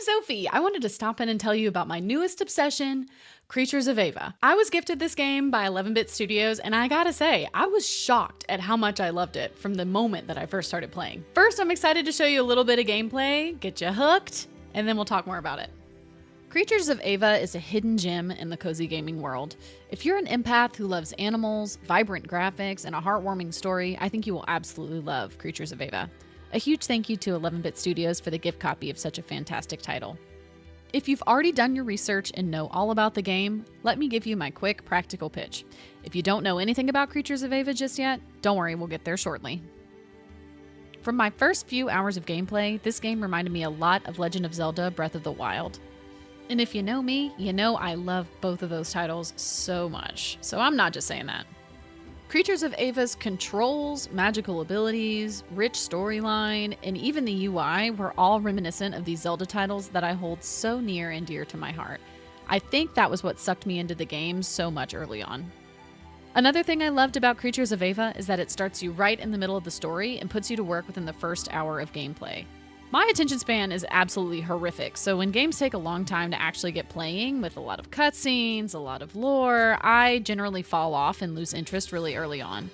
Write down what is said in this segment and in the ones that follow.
Sophie. I wanted to stop in and tell you about my newest obsession, Creatures of Ava. I was gifted this game by 11-Bit Studios, and I gotta say, I was shocked at how much I loved it from the moment that I first started playing. First, I'm excited to show you a little bit of gameplay, get you hooked, and then we'll talk more about it. Creatures of Ava is a hidden gem in the cozy gaming world. If you're an empath who loves animals, vibrant graphics, and a heartwarming story, I think you will absolutely love Creatures of Ava. A huge thank you to 11-Bit Studios for the gift copy of such a fantastic title. If you've already done your research and know all about the game, let me give you my quick practical pitch. If you don't know anything about Creatures of Ava just yet, don't worry, we'll get there shortly. From my first few hours of gameplay, this game reminded me a lot of Legend of Zelda Breath of the Wild. And if you know me, you know I love both of those titles so much, so I'm not just saying that. Creatures of Ava's controls, magical abilities, rich storyline, and even the UI were all reminiscent of these Zelda titles that I hold so near and dear to my heart. I think that was what sucked me into the game so much early on. Another thing I loved about Creatures of Ava is that it starts you right in the middle of the story and puts you to work within the first hour of gameplay. My attention span is absolutely horrific, so when games take a long time to actually get playing, with a lot of cutscenes, a lot of lore, I generally fall off and lose interest really early on.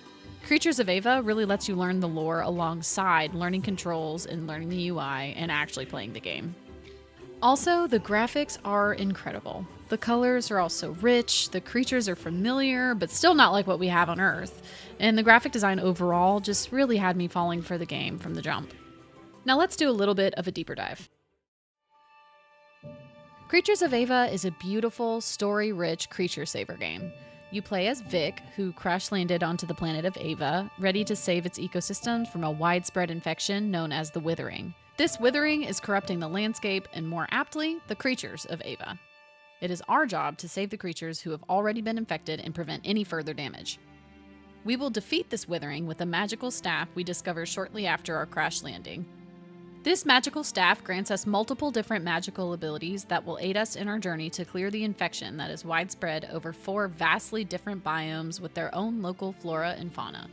Creatures of Ava really lets you learn the lore alongside learning controls and learning the UI and actually playing the game. Also, the graphics are incredible. The colors are also rich, the creatures are familiar, but still not like what we have on Earth, and the graphic design overall just really had me falling for the game from the jump. Now let's do a little bit of a deeper dive. Creatures of Ava is a beautiful, story-rich creature saver game. You play as Vic, who crash-landed onto the planet of Ava, ready to save its ecosystems from a widespread infection known as the Withering. This Withering is corrupting the landscape and, more aptly, the creatures of Ava. It is our job to save the creatures who have already been infected and prevent any further damage. We will defeat this Withering with a magical staff we discover shortly after our crash landing. This magical staff grants us multiple different magical abilities that will aid us in our journey to clear the infection that is widespread over 4 vastly different biomes with their own local flora and fauna.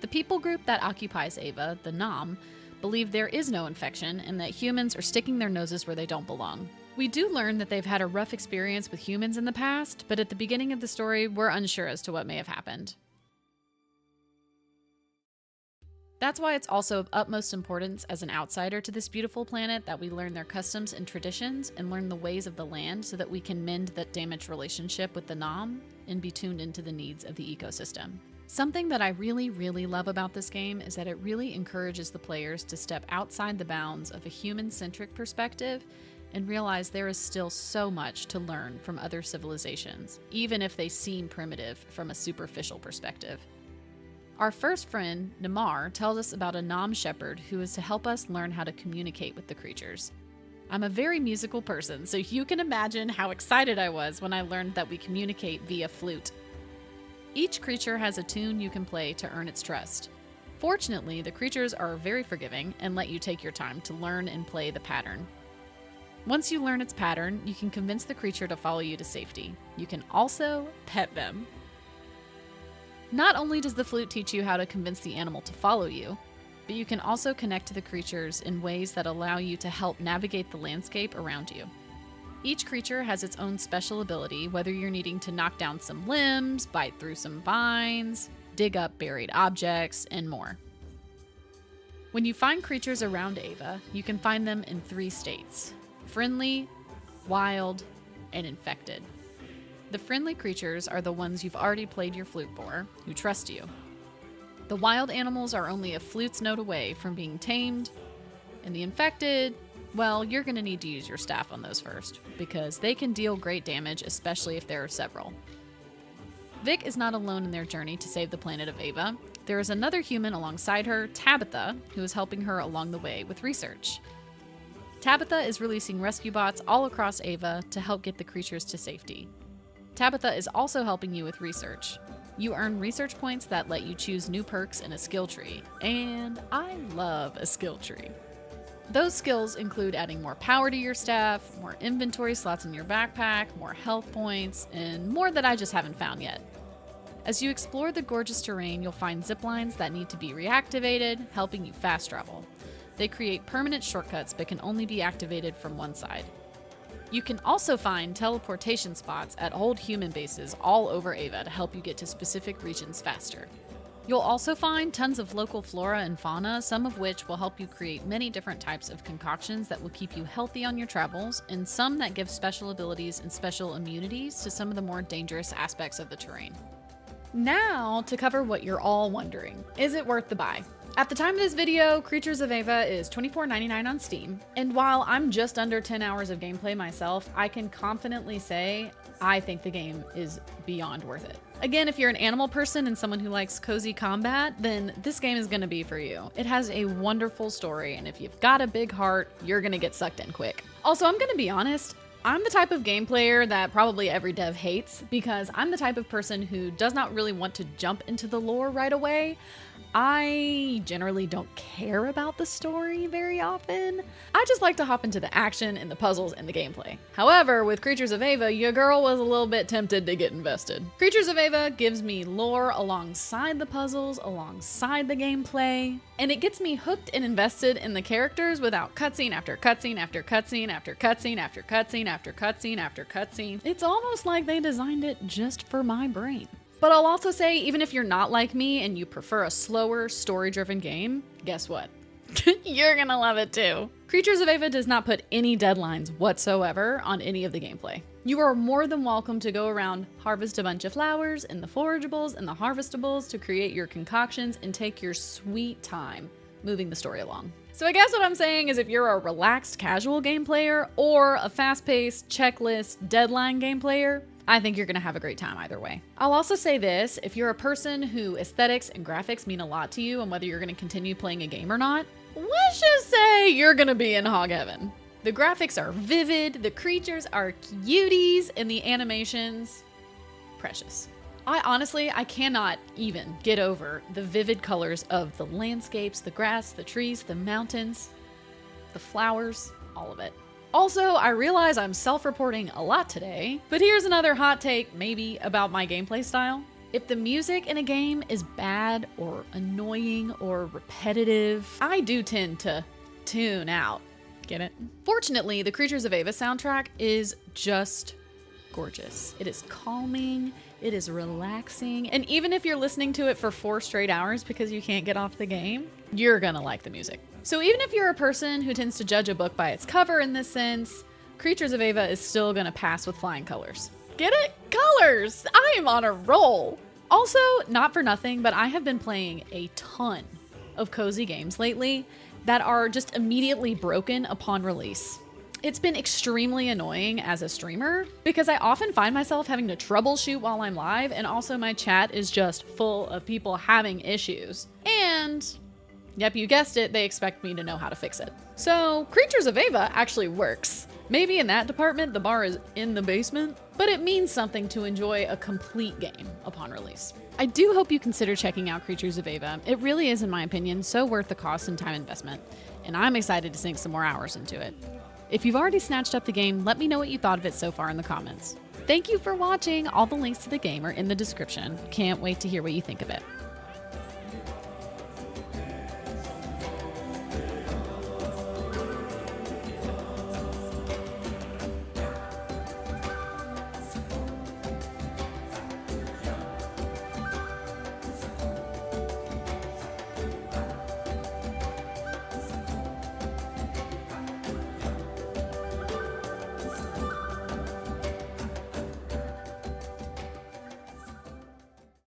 The people group that occupies Ava, the Nam, believe there is no infection and that humans are sticking their noses where they don't belong. We do learn that they've had a rough experience with humans in the past, but at the beginning of the story, we're unsure as to what may have happened. That's why it's also of utmost importance as an outsider to this beautiful planet that we learn their customs and traditions and learn the ways of the land so that we can mend that damaged relationship with the Nam and be tuned into the needs of the ecosystem. Something that I really love about this game is that it really encourages the players to step outside the bounds of a human-centric perspective and realize there is still so much to learn from other civilizations, even if they seem primitive from a superficial perspective. Our first friend, Namar, tells us about a Nam shepherd who is to help us learn how to communicate with the creatures. I'm a very musical person, so you can imagine how excited I was when I learned that we communicate via flute. Each creature has a tune you can play to earn its trust. Fortunately, the creatures are very forgiving and let you take your time to learn and play the pattern. Once you learn its pattern, you can convince the creature to follow you to safety. You can also pet them. Not only does the flute teach you how to convince the animal to follow you, but you can also connect to the creatures in ways that allow you to help navigate the landscape around you. Each creature has its own special ability, whether you're needing to knock down some limbs, bite through some vines, dig up buried objects, and more. When you find creatures around Ava, you can find them in 3 states: friendly, wild, and infected. The friendly creatures are the ones you've already played your flute for, who trust you. The wild animals are only a flute's note away from being tamed, and the infected, well, you're going to need to use your staff on those first, because they can deal great damage, especially if there are several. Vic is not alone in their journey to save the planet of Ava. There is another human alongside her, Tabitha, who is helping her along the way with research. Tabitha is releasing rescue bots all across Ava to help get the creatures to safety. Tabitha is also helping you with research. You earn research points that let you choose new perks in a skill tree, and I love a skill tree. Those skills include adding more power to your staff, more inventory slots in your backpack, more health points, and more that I just haven't found yet. As you explore the gorgeous terrain, you'll find zip lines that need to be reactivated, helping you fast travel. They create permanent shortcuts but can only be activated from one side. You can also find teleportation spots at old human bases all over Ava to help you get to specific regions faster. You'll also find tons of local flora and fauna, some of which will help you create many different types of concoctions that will keep you healthy on your travels, and some that give special abilities and special immunities to some of the more dangerous aspects of the terrain. Now to cover what you're all wondering. Is it worth the buy? At the time of this video, Creatures of Ava is $24.99 on Steam, and while I'm just under 10 hours of gameplay myself, I can confidently say I think the game is beyond worth it. Again, if you're an animal person and someone who likes cozy combat, then this game is going to be for you. It has a wonderful story, and if you've got a big heart, you're going to get sucked in quick. Also, I'm going to be honest, I'm the type of game player that probably every dev hates because I'm the type of person who does not really want to jump into the lore right away. I generally don't care about the story very often. I just like to hop into the action and the puzzles and the gameplay. However, with Creatures of Ava, your girl was a little bit tempted to get invested. Creatures of Ava gives me lore alongside the puzzles, alongside the gameplay, and it gets me hooked and invested in the characters without cutscene after cutscene after cutscene after cutscene after cutscene after cutscene after cutscene. It's almost like they designed it just for my brain. But I'll also say, even if you're not like me and you prefer a slower, story-driven game, guess what? You're gonna love it too. Creatures of Ava does not put any deadlines whatsoever on any of the gameplay. You are more than welcome to go around, harvest a bunch of flowers and the forageables and the harvestables to create your concoctions and take your sweet time moving the story along. So I guess what I'm saying is if you're a relaxed, casual game player or a fast-paced, checklist, deadline game player, I think you're gonna have a great time either way. I'll also say this, if you're a person who aesthetics and graphics mean a lot to you and whether you're gonna continue playing a game or not, let's just say you're gonna be in hog heaven. The graphics are vivid, the creatures are cuties, and the animations, precious. I cannot even get over the vivid colors of the landscapes, the grass, the trees, the mountains, the flowers, all of it. Also, I realize I'm self-reporting a lot today, but here's another hot take maybe about my gameplay style. If the music in a game is bad or annoying or repetitive, I do tend to tune out. Get it? Fortunately, the Creatures of Ava soundtrack is just gorgeous. It is calming, it is relaxing, and even if you're listening to it for 4 straight hours because you can't get off the game, you're gonna like the music. So even if you're a person who tends to judge a book by its cover in this sense, Creatures of Ava is still gonna pass with flying colors. Get it? Colors! I am on a roll! Also, not for nothing, but I have been playing a ton of cozy games lately that are just immediately broken upon release. It's been extremely annoying as a streamer because I often find myself having to troubleshoot while I'm live, and also my chat is just full of people having issues. And yep, you guessed it, they expect me to know how to fix it. So Creatures of Ava actually works. Maybe in that department the bar is in the basement, but it means something to enjoy a complete game upon release. I do hope you consider checking out Creatures of Ava. It really is, in my opinion, so worth the cost and time investment, and I'm excited to sink some more hours into it. If you've already snatched up the game, let me know what you thought of it so far in the comments. Thank you for watching. All the links to the game are in the description. Can't wait to hear what you think of it.